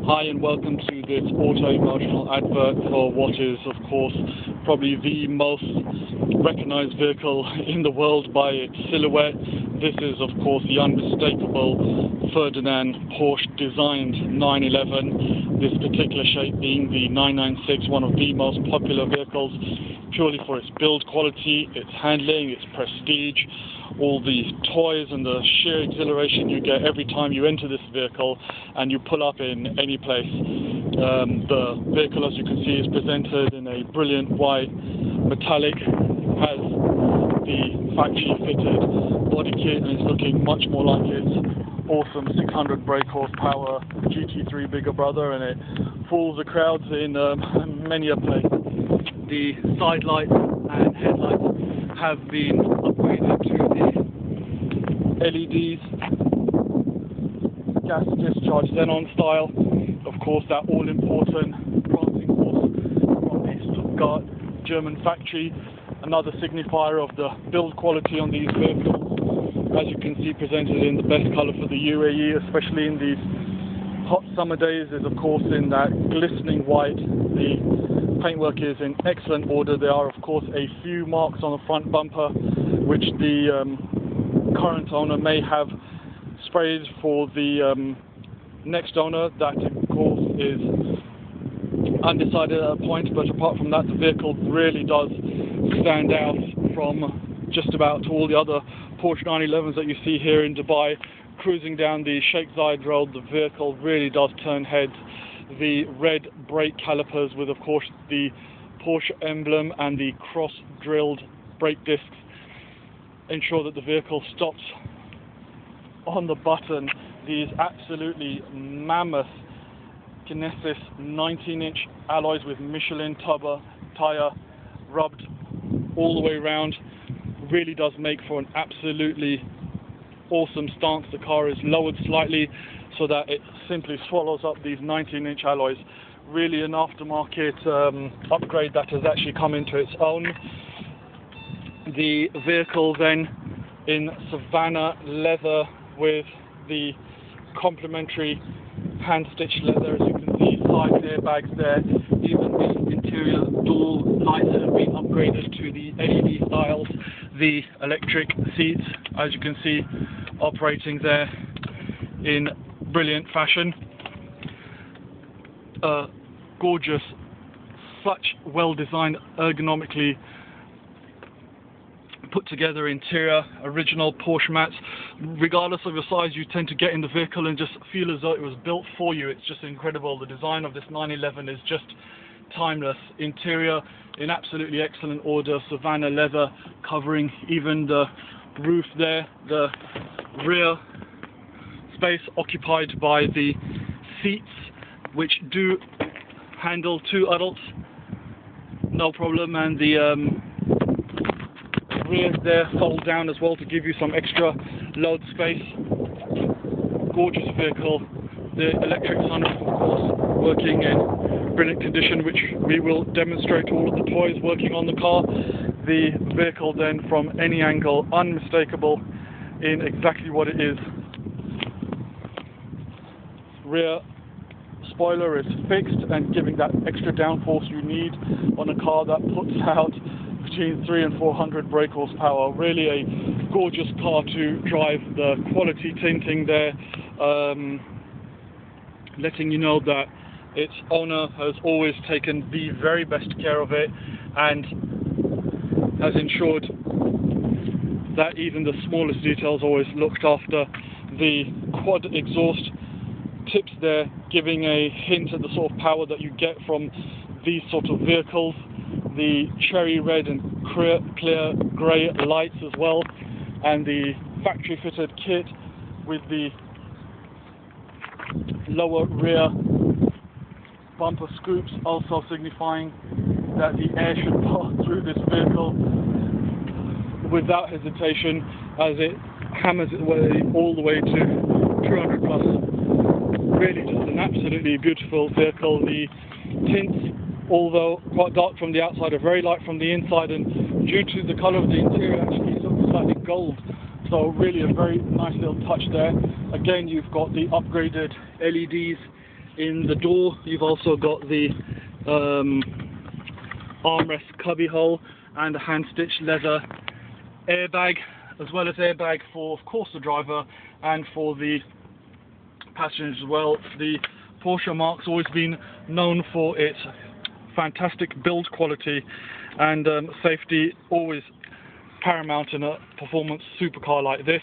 Hi and welcome to this auto-emotional advert for what is, of course, probably the most recognized vehicle in the world by its silhouette. This is, of course, the unmistakable Ferdinand Porsche designed 911, this particular shape being the 996, one of the most popular vehicles purely for its build quality, its handling, its prestige, all the toys and the sheer exhilaration you get every time you enter this vehicle and you pull up in any place. The vehicle, as you can see, is presented in a brilliant white metallic, has the factory fitted body kit and is looking much more like its awesome 600 brake horsepower GT3 bigger brother, and it fools the crowds in many a place. The side lights and headlights have been upgraded to the LEDs, gas discharge xenon style. Of course, that all-important prancing horse from the Stuttgart German factory, another signifier of the build quality on these vehicles. As you can see, presented in the best colour for the UAE, especially in these hot summer days, is of course in that glistening white. The paintwork is in excellent order. There are, of course, a few marks on the front bumper which the current owner may have sprayed for the next owner. That, of course, is undecided at a point, but apart from that, the vehicle really does stand out from just about all the other Porsche 911s that you see here in Dubai. Cruising down the Sheikh Zayed Road, the vehicle really does turn heads. The red brake calipers with, of course, the Porsche emblem and the cross-drilled brake discs ensure that the vehicle stops on the button. These absolutely mammoth Kinesis 19-inch alloys with Michelin tyre rubbed all the way around really does make for an absolutely awesome stance. The car is lowered slightly so that it simply swallows up these 19-inch alloys. Really an aftermarket upgrade that has actually come into its own. The vehicle then in Savannah leather with the complementary hand-stitched leather, as you can see, side airbags there. Even the interior door lights have been upgraded to the LED styles. The electric seats, as you can see, operating there in brilliant fashion. Gorgeous, such well-designed, ergonomically put together interior, original Porsche mats. Regardless of your size, you tend to get in the vehicle and just feel as though it was built for you. It's just incredible. The design of this 911 is just timeless. Interior in absolutely excellent order, Savannah leather covering even the roof there. The rear space occupied by the seats, which do handle two adults, no problem, and the rears there fold down as well to give you some extra load space. Gorgeous vehicle. The electric sunroof, of course, working in brilliant condition, which we will demonstrate all of the toys working on the car. The vehicle then from any angle unmistakable in exactly what it is. Rear spoiler is fixed and giving that extra downforce you need on a car that puts out between 300 and 400 brake horsepower. Really a gorgeous car to drive. The quality tinting there, letting you know that its owner has always taken the very best care of it and has ensured that even the smallest details always looked after. The quad exhaust tips there, giving a hint at the sort of power that you get from these sort of vehicles. The cherry red and clear grey lights as well, and the factory fitted kit with the lower rear bumper scoops, also signifying that the air should pass through this vehicle without hesitation as it hammers its way all the way to 200 plus. Really just an absolutely beautiful vehicle. The tints, although quite dark from the outside, are very light from the inside, and due to the colour of the interior, actually looks slightly gold. So really a very nice little touch there. Again, you've got the upgraded LEDs In the door, you've also got the armrest cubby hole and a hand-stitched leather airbag, as well as airbag for, of course, the driver and for the passengers as well. The Porsche marque's always been known for its fantastic build quality and safety, always paramount in a performance supercar like this.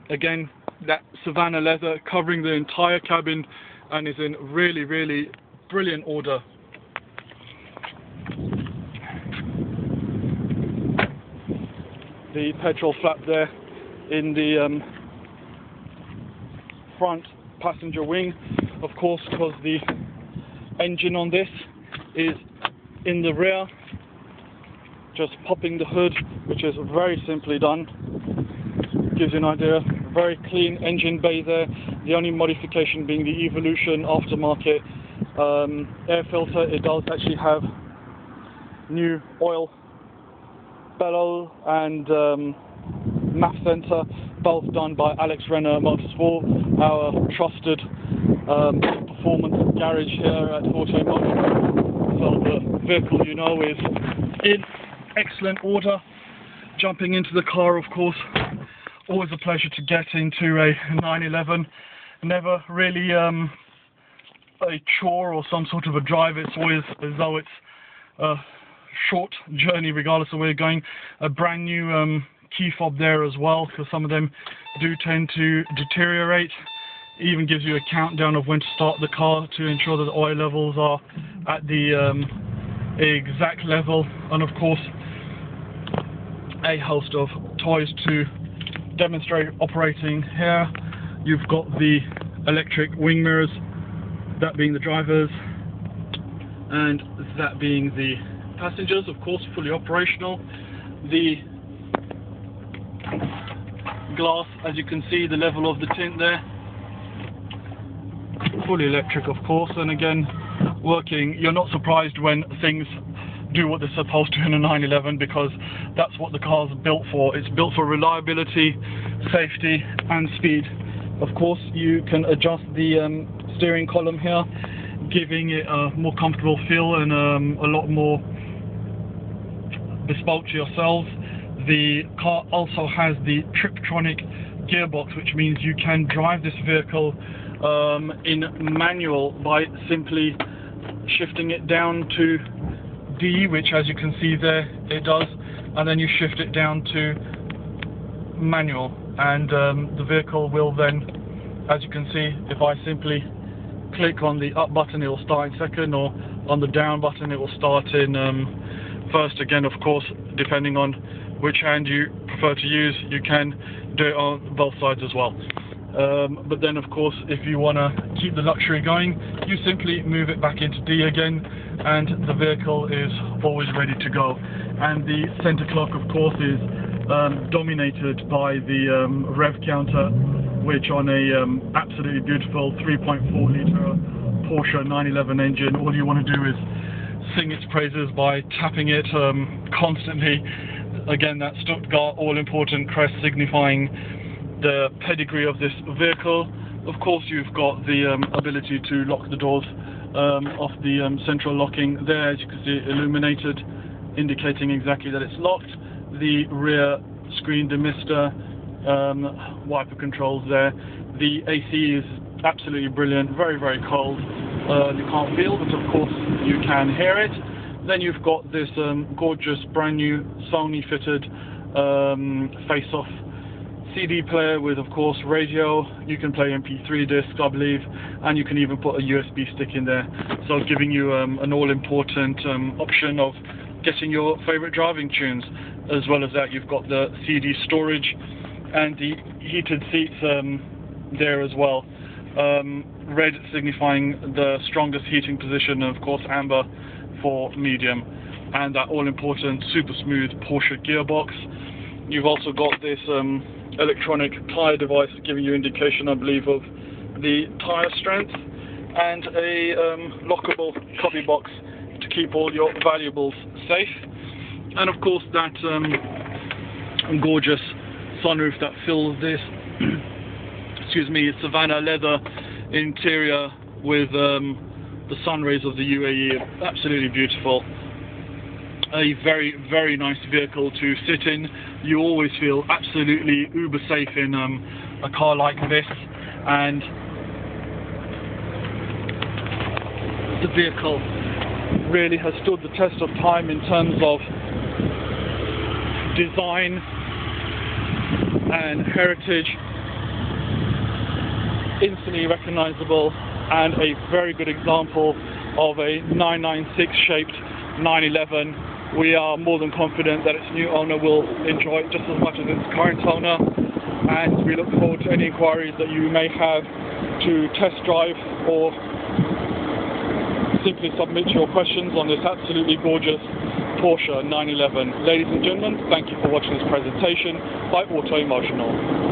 Again, that Savannah leather covering the entire cabin and is in really, really brilliant order. The petrol flap there in the front passenger wing, of course, because the engine on this is in the rear. Just popping the hood, which is very simply done, gives you an idea. Very clean engine bay there. The only modification being the Evolution aftermarket air filter. It does actually have new oil bellow and MAF sensor, both done by Alex Renner Motorsport, our trusted performance garage here at Auto Motor. So the vehicle, you know, is in excellent order. Jumping into the car, of course, always a pleasure to get into a 911. Never really a chore or some sort of a drive. It's always as though it's a short journey regardless of where you're going. A brand new key fob there as well, because some of them do tend to deteriorate. It even gives you a countdown of when to start the car to ensure that the oil levels are at the exact level, and of course a host of toys to demonstrate operating here. You've got the electric wing mirrors, that being the drivers and that being the passengers, of course, fully operational. The glass, as you can see, the level of the tint there, fully electric, of course, and again working. You're not surprised when things do what they're supposed to in a 911, because that's what the car's built for. It's built for reliability, safety and speed. Of course, you can adjust the steering column here, giving it a more comfortable feel and a lot more bespoke to yourselves. The car also has the Triptronic gearbox, which means you can drive this vehicle in manual by simply shifting it down to D, which, as you can see there, it does, and then you shift it down to manual, and the vehicle will then, as you can see, if I simply click on the up button, it will start in second, or on the down button it will start in first. Again, of course, depending on which hand you prefer to use, you can do it on both sides as well. But then, of course, if you want to keep the luxury going, you simply move it back into D again, and the vehicle is always ready to go. And the center clock, of course, is dominated by the rev counter, which on a absolutely beautiful 3.4 litre Porsche 911 engine, all you want to do is sing its praises by tapping it constantly. Again, that Stuttgart all-important crest signifying the pedigree of this vehicle. Of course, you've got the ability to lock the doors off the central locking there, as you can see, illuminated, indicating exactly that it's locked. The rear screen demister, wiper controls there. The AC is absolutely brilliant, very, very cold. You can't feel, but of course you can hear it. Then you've got this gorgeous brand new Sony fitted face-off CD player with, of course, radio. You can play MP3 discs, I believe, and you can even put a USB stick in there, so giving you an all-important option of getting your favorite driving tunes. As well as that, you've got the CD storage and the heated seats there as well. Red signifying the strongest heating position, and of course amber for medium, and that all-important super smooth Porsche gearbox. You've also got this electronic tyre device giving you indication, I believe, of the tyre strength, and a lockable cubby box to keep all your valuables safe, and of course that gorgeous sunroof that fills this excuse me, Savannah leather interior with the sun rays of the UAE. Absolutely beautiful. A very, very nice vehicle to sit in. You always feel absolutely uber safe in a car like this, and the vehicle really has stood the test of time in terms of design and heritage. Instantly recognizable, and a very good example of a 996 shaped 911. We are more than confident that its new owner will enjoy it just as much as its current owner, and we look forward to any inquiries that you may have to test drive or simply submit your questions on this absolutely gorgeous Porsche 911. Ladies and gentlemen, thank you for watching this presentation by Auto Emotional.